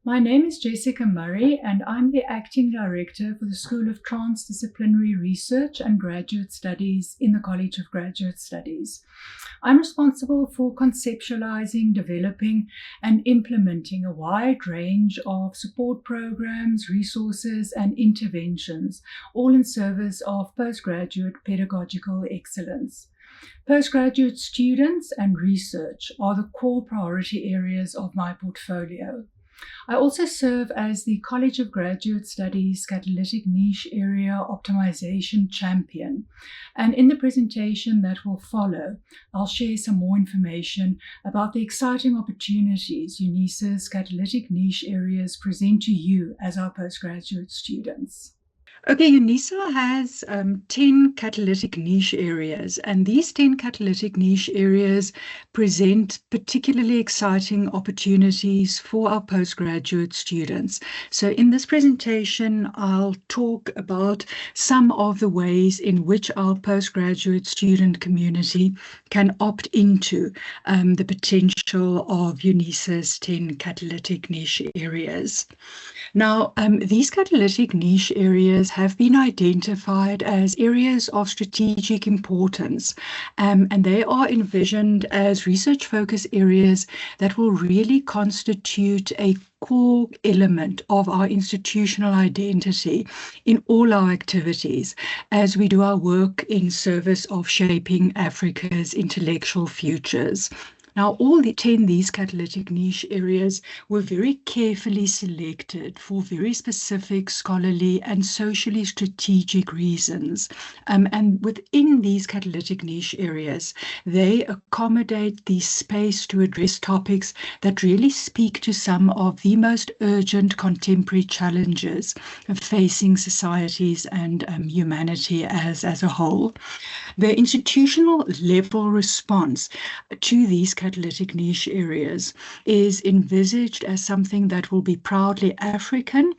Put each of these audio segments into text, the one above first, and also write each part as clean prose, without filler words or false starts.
My name is Jessica Murray, and I'm the Acting Director for the School of Transdisciplinary Research and Graduate Studies in the College of Graduate Studies. I'm responsible for conceptualizing, developing, and implementing a wide range of support programs, resources, and interventions, all in service of postgraduate pedagogical excellence. Postgraduate students and research are the core priority areas of my portfolio. I also serve as the College of Graduate Studies Catalytic Niche Area Optimization Champion. And in the presentation that will follow, I'll share some more information about the exciting opportunities Unisa's catalytic niche areas present to you as our postgraduate students. Okay, Unisa has 10 catalytic niche areas, and these 10 catalytic niche areas present particularly exciting opportunities for our postgraduate students. So in this presentation, I'll talk about some of the ways in which our postgraduate student community can opt into the potential of Unisa's 10 catalytic niche areas. Now, these catalytic niche areas have been identified as areas of strategic importance, and they are envisioned as research focus areas that will really constitute a core element of our institutional identity in all our activities as we do our work in service of shaping Africa's intellectual futures. Now, all 10 these catalytic niche areas were very carefully selected for very specific scholarly and socially strategic reasons. And within these catalytic niche areas, they accommodate the space to address topics that really speak to some of the most urgent contemporary challenges facing societies and humanity as a whole. The institutional level response to these catalytic niche areas is envisaged as something that will be proudly African,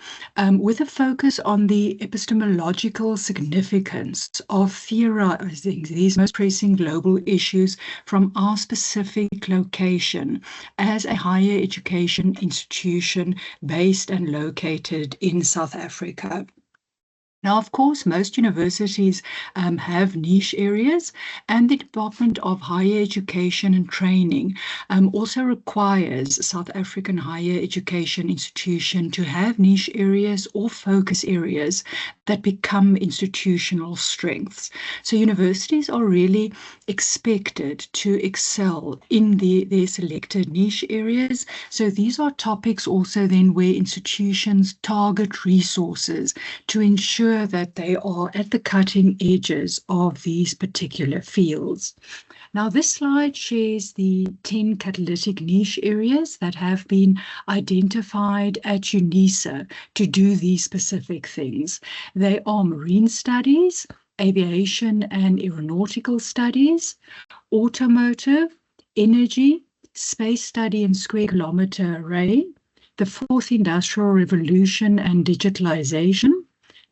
with a focus on the epistemological significance of theorizing these most pressing global issues from our specific location as a higher education institution based and located in South Africa. Now, of course, most universities have niche areas, and the Department of Higher Education and Training also requires South African higher education institution to have niche areas or focus areas that become institutional strengths. So universities are really expected to excel in their selected niche areas. So these are topics also then where institutions target resources to ensure that they are at the cutting edges of these particular fields. Now, this slide shares the 10 catalytic niche areas that have been identified at Unisa to do these specific things. They are marine studies, aviation and aeronautical studies, automotive, energy, space study and square kilometer array, the fourth industrial revolution and digitalization,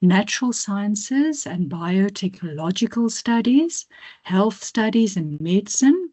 natural sciences and biotechnological studies, health studies and medicine,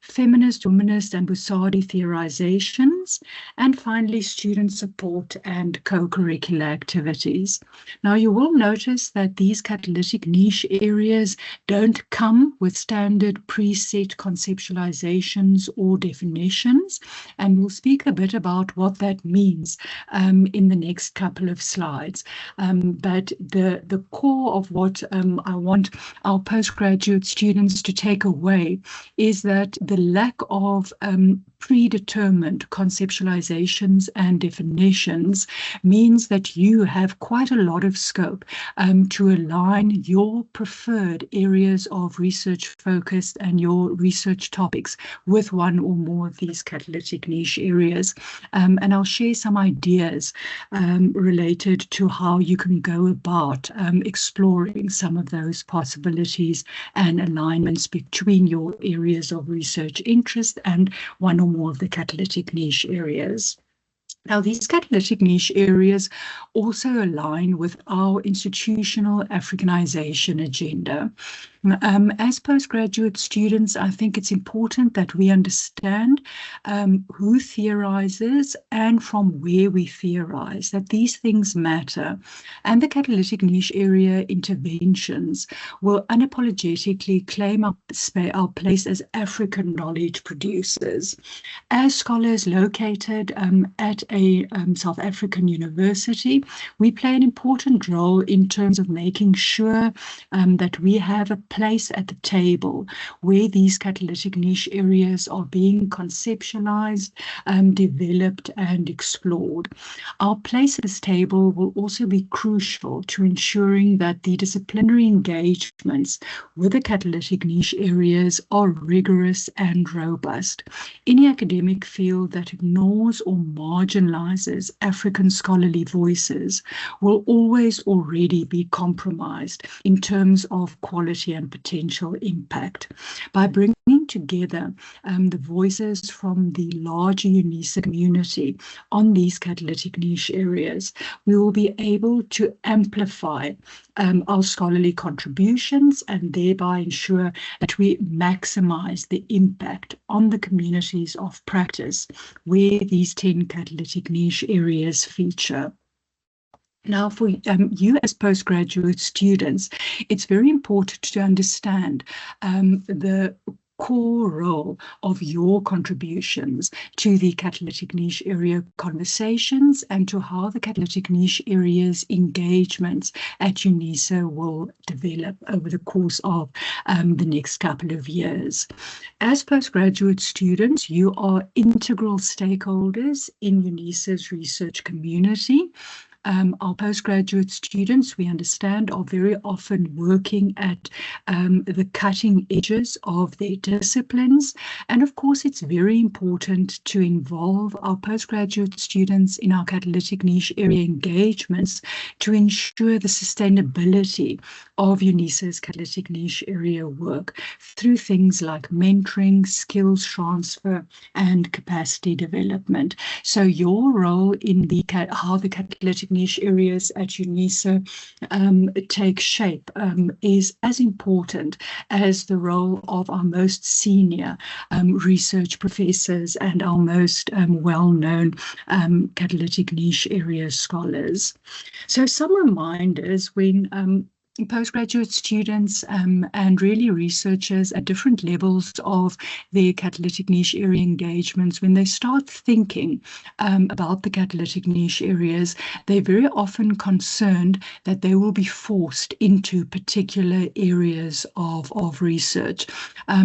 feminist, humanist, and Busadi theorizations, and finally, student support and co-curricular activities. Now, you will notice that these catalytic niche areas don't come with standard preset conceptualizations or definitions, and we'll speak a bit about what that means in the next couple of slides. But the core of what I want our postgraduate students to take away is that the lack of predetermined conceptualizations and definitions means that you have quite a lot of scope to align your preferred areas of research focus and your research topics with one or more of these catalytic niche areas. And I'll share some ideas related to how you can go about exploring some of those possibilities and alignments between your areas of research interest and one or more of the catalytic niche areas. Now, these catalytic niche areas also align with our institutional Africanization agenda. As postgraduate students, I think it's important that we understand who theorizes and from where we theorize, that these things matter. And the catalytic niche area interventions will unapologetically claim our place as African knowledge producers. As scholars located at a South African university, we play an important role in terms of making sure that we have a place at the table where these catalytic niche areas are being conceptualized, developed, and explored. Our place at this table will also be crucial to ensuring that the disciplinary engagements with the catalytic niche areas are rigorous and robust. Any academic field that ignores or marginalizes African scholarly voices will always already be compromised in terms of quality and potential impact. By bringing together the voices from the larger Unisa community on these catalytic niche areas, we will be able to amplify our scholarly contributions and thereby ensure that we maximize the impact on the communities of practice where these 10 catalytic niche areas feature. Now, for you as postgraduate students, it's very important to understand the core role of your contributions to the catalytic niche area conversations and to how the catalytic niche areas engagements at Unisa will develop over the course of the next couple of years. As postgraduate students, you are integral stakeholders in Unisa's research community. Our postgraduate students, we understand, are very often working at the cutting edges of their disciplines. And of course, it's very important to involve our postgraduate students in our catalytic niche area engagements to ensure the sustainability of Unisa's catalytic niche area work through things like mentoring, skills transfer, and capacity development. So your role in how the catalytic niche areas at Unisa take shape is as important as the role of our most senior research professors and our most well-known catalytic niche area scholars. So some reminders when postgraduate students and really researchers at different levels of their catalytic niche area engagements, when they start thinking about the catalytic niche areas, they're very often concerned that they will be forced into particular areas of research.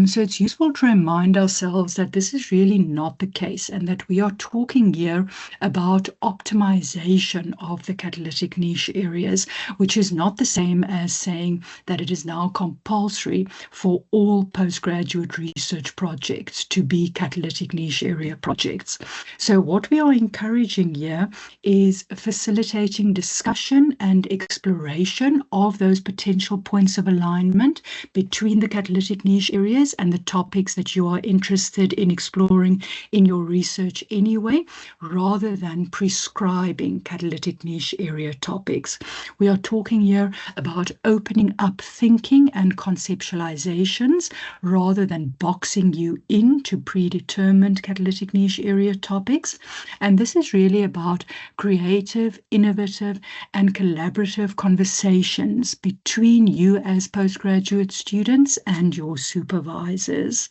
So it's useful to remind ourselves that this is really not the case and that we are talking here about optimization of the catalytic niche areas, which is not the same as saying that it is now compulsory for all postgraduate research projects to be catalytic niche area projects. So what we are encouraging here is facilitating discussion and exploration of those potential points of alignment between the catalytic niche areas and the topics that you are interested in exploring in your research anyway, rather than prescribing catalytic niche area topics. We are talking here about opening up thinking and conceptualizations rather than boxing you into predetermined catalytic niche area topics. And this is really about creative, innovative, and collaborative conversations between you as postgraduate students and your supervisors.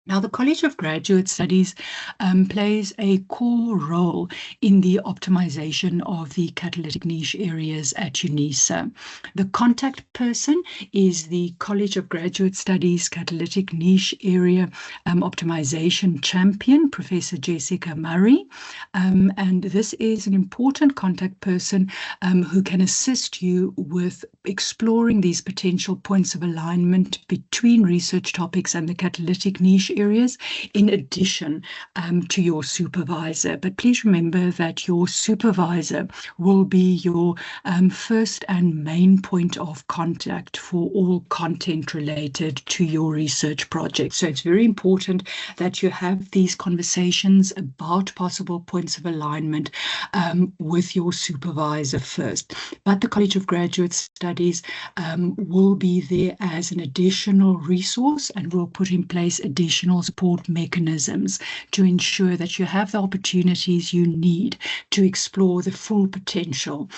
Now, the College of Graduate Studies plays a core role in the optimization of the catalytic niche areas at Unisa. The contact person is the College of Graduate Studies Catalytic Niche Area Optimization Champion, Professor Jessica Murray. And this is an important contact person who can assist you with exploring these potential points of alignment between research topics and the catalytic niche areas, in addition to your supervisor. But please remember that your supervisor will be your first and main point of contact for all content related to your research project. So it's very important that you have these conversations about possible points of alignment with your supervisor first. But the College of Graduate Studies will be there as an additional resource, and will put in place additional support mechanisms to ensure that you have the opportunities you need to explore the full potential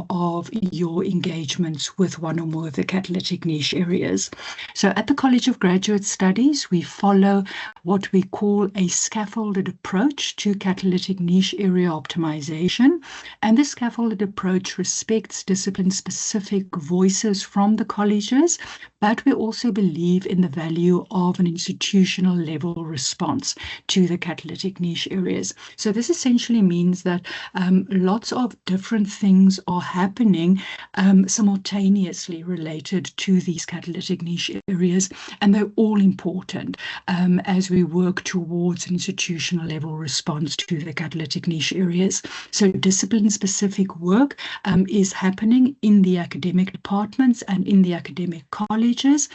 of your engagements with one or more of the catalytic niche areas. So at the College of Graduate Studies, we follow what we call a scaffolded approach to catalytic niche area optimization. And this scaffolded approach respects discipline-specific voices from the colleges, but we also believe in the value of an institutional level response to the catalytic niche areas. So this essentially means that lots of different things are happening simultaneously related to these catalytic niche areas, and they're all important as we work towards an institutional level response to the catalytic niche areas. So discipline-specific work is happening in the academic departments and in the academic colleges,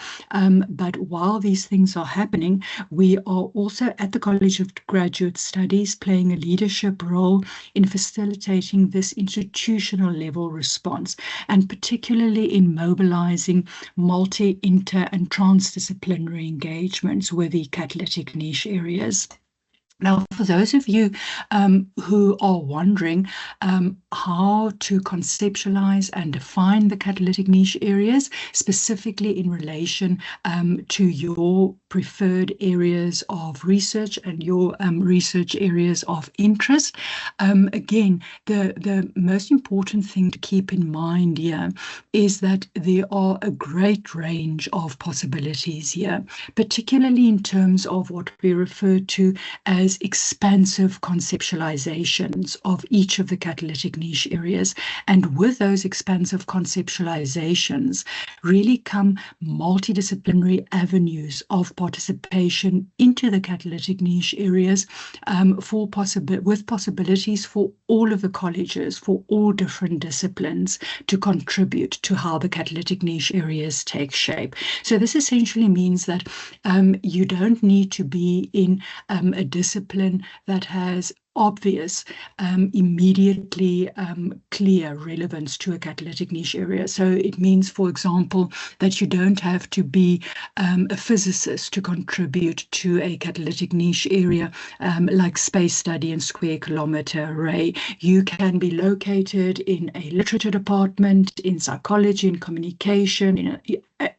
but while these things are happening, we are also at the College of Graduate Studies playing a leadership role in facilitating this institutional level response, and particularly in mobilizing multi, inter, and transdisciplinary engagements with the catalytic niche areas. Now, for those of you who are wondering how to conceptualize and define the catalytic niche areas, specifically in relation to your preferred areas of research and your research areas of interest, again, the most important thing to keep in mind here is that there are a great range of possibilities here, particularly in terms of what we refer to as expansive conceptualizations of each of the catalytic niche areas. And with those expansive conceptualizations really come multidisciplinary avenues of participation into the catalytic niche areas with possibilities for all of the colleges, for all different disciplines, to contribute to how the catalytic niche areas take shape. So this essentially means that you don't need to be in a discipline that has obvious, immediately clear relevance to a catalytic niche area. So it means, for example, that you don't have to be a physicist to contribute to a catalytic niche area like space study and square kilometer array. You can be located in a literature department, in psychology and communication, in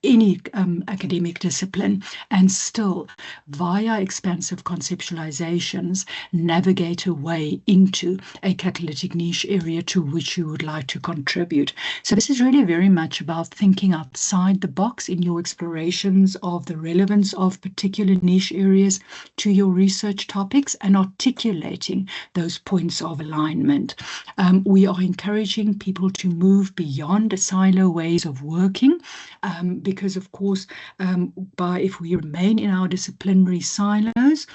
any academic discipline, and still, via expansive conceptualizations, navigate a way into a catalytic niche area to which you would like to contribute. So this is really very much about thinking outside the box in your explorations of the relevance of particular niche areas to your research topics and articulating those points of alignment. We are encouraging people to move beyond silo ways of working, because of course, if we remain in our disciplinary silos,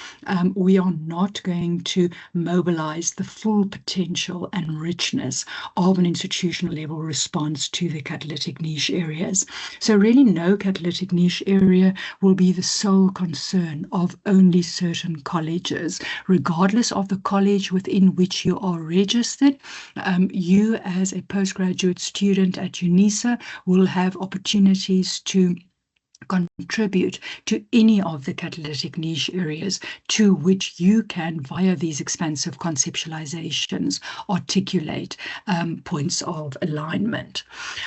we are not going to mobilize the full potential and richness of an institutional level response to the catalytic niche areas. So really no catalytic niche area will be the sole concern of only certain colleges. Regardless of the college within which you are registered, you as a postgraduate student at Unisa will have opportunities to contribute to any of the catalytic niche areas to which you can, via these expansive conceptualizations, articulate points of alignment.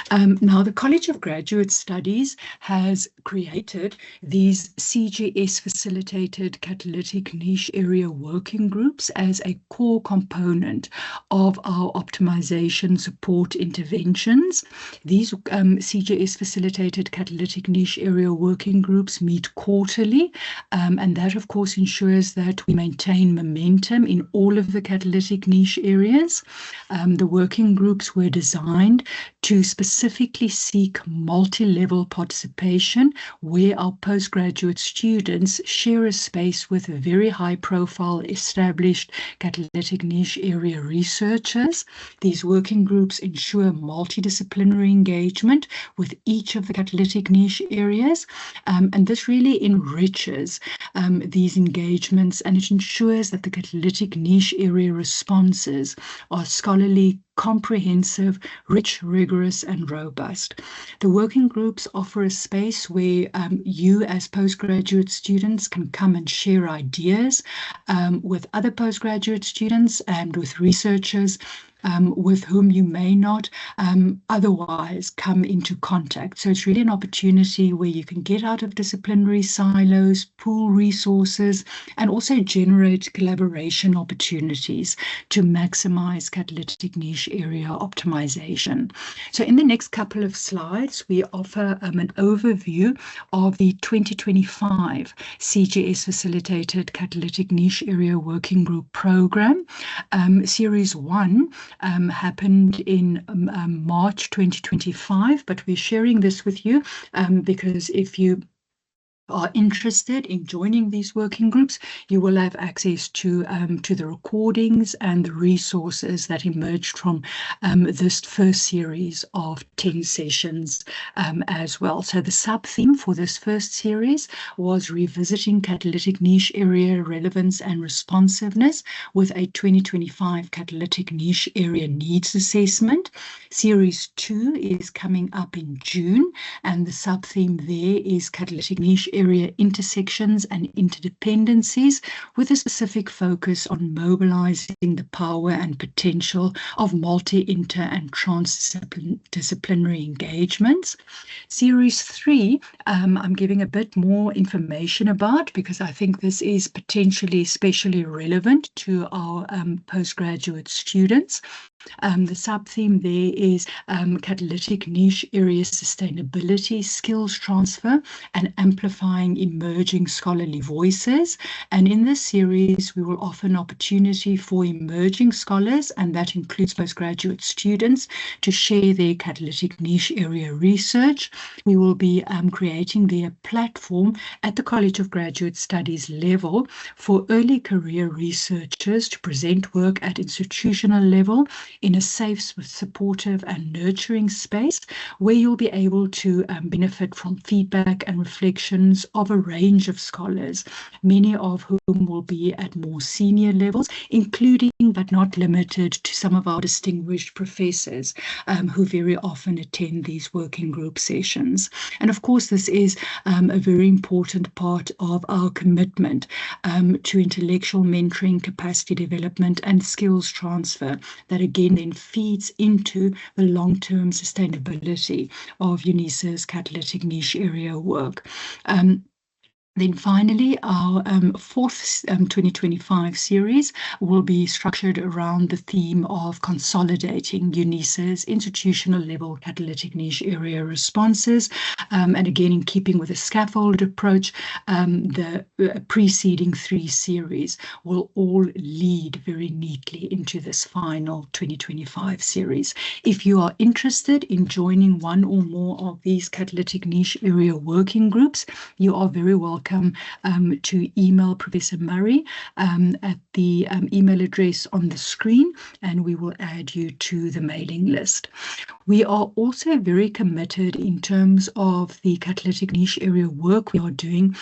Now, the College of Graduate Studies has created these CGS-facilitated catalytic niche area working groups as a core component of our optimization support interventions. These CGS-facilitated catalytic niche area working working groups meet quarterly, and that of course ensures that we maintain momentum in all of the catalytic niche areas. The working groups were designed to specifically seek multi-level participation where our postgraduate students share a space with very high-profile established catalytic niche area researchers. These working groups ensure multidisciplinary engagement with each of the catalytic niche areas, and this really enriches these engagements, and it ensures that the catalytic niche area responses are scholarly, comprehensive, rich, rigorous, and robust. The working groups offer a space where you as postgraduate students can come and share ideas with other postgraduate students and with researchers with whom you may not otherwise come into contact. So it's really an opportunity where you can get out of disciplinary silos, pool resources, and also generate collaboration opportunities to maximize catalytic niche area optimization. So in the next couple of slides, we offer an overview of the 2025 CGS Facilitated Catalytic Niche Area Working Group Program. Series 1 happened in March 2025, but we're sharing this with you because if you are interested in joining these working groups, you will have access to the recordings and the resources that emerged from this first series of 10 sessions as well. So the sub-theme for this first series was revisiting catalytic niche area relevance and responsiveness with a 2025 catalytic niche area needs assessment. Series 2 is coming up in June, and the sub-theme there is catalytic niche area intersections and interdependencies, with a specific focus on mobilizing the power and potential of multi, inter, and transdisciplinary engagements. Series 3, I'm giving a bit more information about because I think this is potentially especially relevant to our postgraduate students. The sub-theme there is catalytic niche area sustainability, skills transfer, and amplifying emerging scholarly voices. And in this series, we will offer an opportunity for emerging scholars, and that includes postgraduate students, to share their catalytic niche area research. We will be creating their platform at the College of Graduate Studies level for early career researchers to present work at institutional level in a safe, supportive, and nurturing space where you'll be able to benefit from feedback and reflections of a range of scholars, many of whom will be at more senior levels, including but not limited to some of our distinguished professors who very often attend these working group sessions. And of course, this is a very important part of our commitment to intellectual mentoring, capacity development, and skills transfer that again then feeds into the long-term sustainability of Unisa's catalytic niche area work. Then finally, our fourth 2025 series will be structured around the theme of consolidating Unisa's institutional level catalytic niche area responses. And again, in keeping with a scaffold approach, the preceding 3 series will all lead very neatly into this final 2025 series. If you are interested in joining one or more of these catalytic niche area working groups, you are very welcome to email Professor Murray at the email address on the screen, and we will add you to the mailing list. We are also very committed in terms of the catalytic niche area work we are doing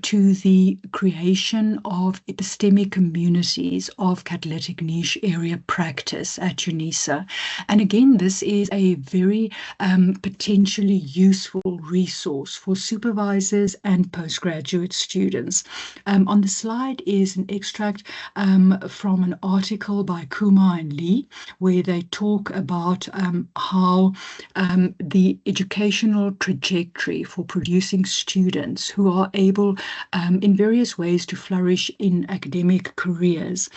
to the creation of epistemic communities of catalytic niche area practice at Unisa. And again, this is a very potentially useful resource for supervisors and postgraduate students. On the slide is an extract from an article by Kumar and Lee, where they talk about how the educational trajectory for producing students who are able in various ways to flourish in academic careers,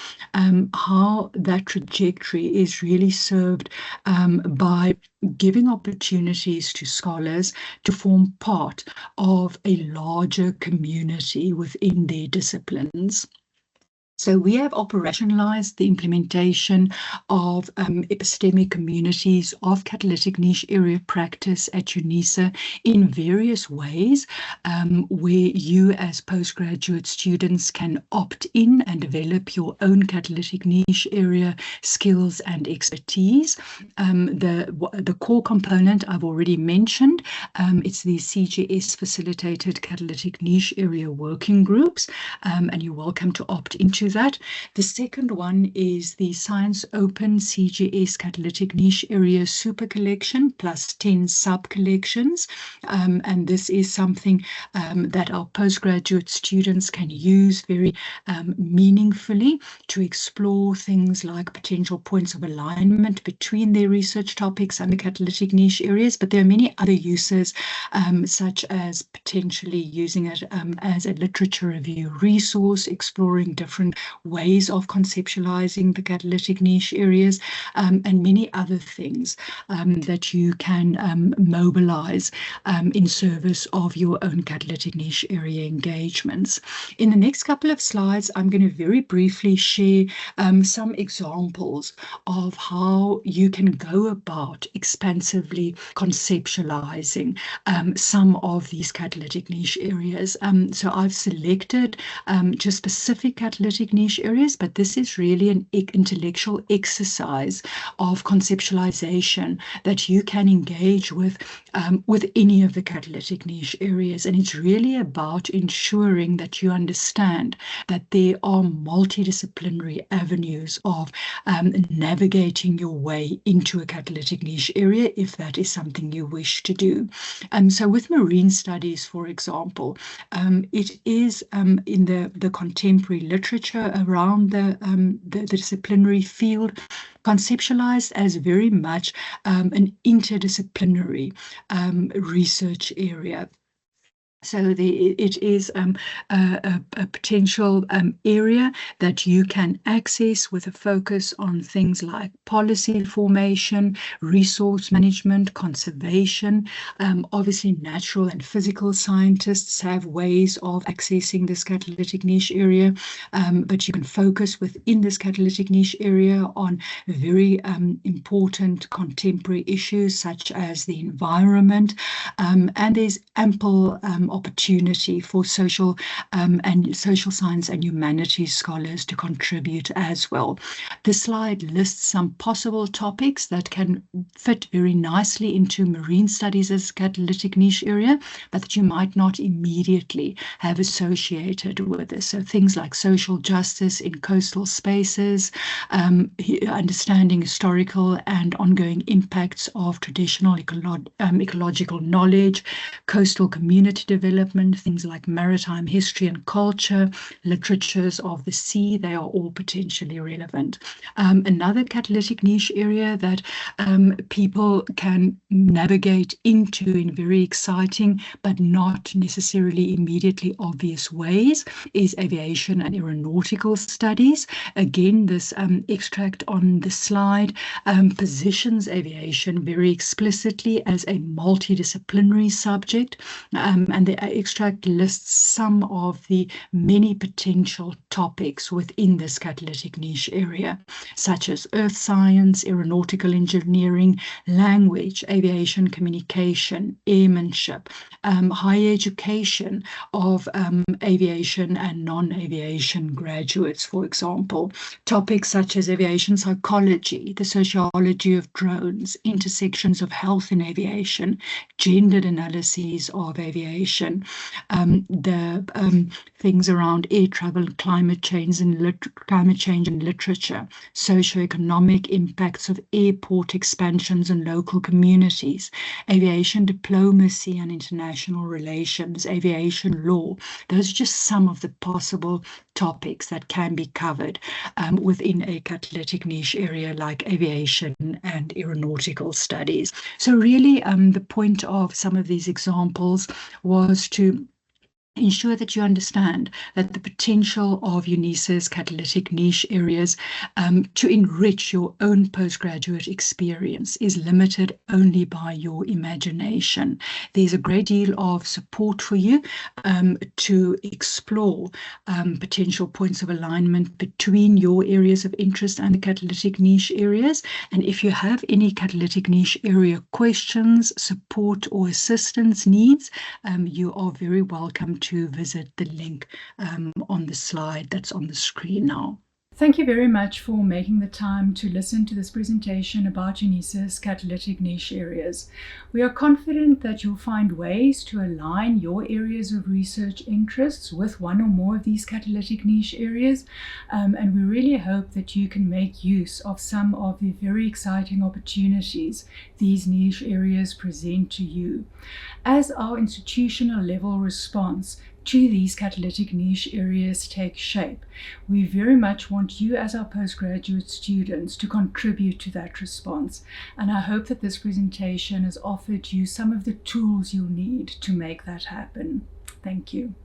how that trajectory is really served by giving opportunities to scholars to form part of a larger community within their disciplines. So we have operationalized the implementation of epistemic communities of catalytic niche area practice at Unisa in various ways, where you as postgraduate students can opt in and develop your own catalytic niche area skills and expertise. The core component I've already mentioned, it's the CGS facilitated catalytic niche area working groups, and you're welcome to opt into that. The second one is the Science Open CGS Catalytic Niche Area Super Collection plus 10 sub-collections. And this is something that our postgraduate students can use very meaningfully to explore things like potential points of alignment between their research topics and the catalytic niche areas. But there are many other uses, such as potentially using it as a literature review resource, exploring different ways of conceptualizing the catalytic niche areas, and many other things that you can mobilize in service of your own catalytic niche area engagements. In the next couple of slides, I'm going to very briefly share some examples of how you can go about expansively conceptualizing some of these catalytic niche areas. So I've selected just specific catalytic niche areas, but this is really an intellectual exercise of conceptualization that you can engage with any of the catalytic niche areas. And it's really about ensuring that you understand that there are multidisciplinary avenues of navigating your way into a catalytic niche area, if that is something you wish to do. So with marine studies, for example, it is in the contemporary literature around the disciplinary field conceptualized as very much an interdisciplinary research area. So it is a potential area that you can access with a focus on things like policy formation, resource management, conservation. Obviously, natural and physical scientists have ways of accessing this catalytic niche area, but you can focus within this catalytic niche area on very important contemporary issues such as the environment, and there's ample opportunity for social science and humanities scholars to contribute as well. This slide lists some possible topics that can fit very nicely into marine studies as a catalytic niche area, but that you might not immediately have associated with this. So things like social justice in coastal spaces, understanding historical and ongoing impacts of traditional ecological knowledge, coastal community development, things like maritime history and culture, literatures of the sea, they are all potentially relevant. Another catalytic niche area that people can navigate into in very exciting but not necessarily immediately obvious ways is aviation and aeronautical studies. Again, this extract on the slide positions aviation very explicitly as a multidisciplinary subject, and the extract lists some of the many potential topics within this catalytic niche area, such as earth science, aeronautical engineering, language, aviation communication, airmanship, higher education of aviation and non-aviation graduates, for example. Topics such as aviation psychology, the sociology of drones, intersections of health in aviation, gendered analyses of aviation, the things around air travel, climate change and literature, socioeconomic impacts of airport expansions and local communities, aviation diplomacy and international relations, aviation law. Those are just some of the possible topics that can be covered within a catalytic niche area like aviation and aeronautical studies. So really, the point of some of these examples was to ensure that you understand that the potential of Unisa's catalytic niche areas to enrich your own postgraduate experience is limited only by your imagination. There's a great deal of support for you to explore potential points of alignment between your areas of interest and the catalytic niche areas. And if you have any catalytic niche area questions, support, or assistance needs, you are very welcome to visit the link on the slide that's on the screen now. Thank you very much for making the time to listen to this presentation about Unisa's catalytic niche areas. We are confident that you'll find ways to align your areas of research interests with one or more of these catalytic niche areas, and we really hope that you can make use of some of the very exciting opportunities these niche areas present to you. As our institutional level response to these catalytic niche areas take shape, we very much want you as our postgraduate students to contribute to that response. And I hope that this presentation has offered you some of the tools you'll need to make that happen. Thank you.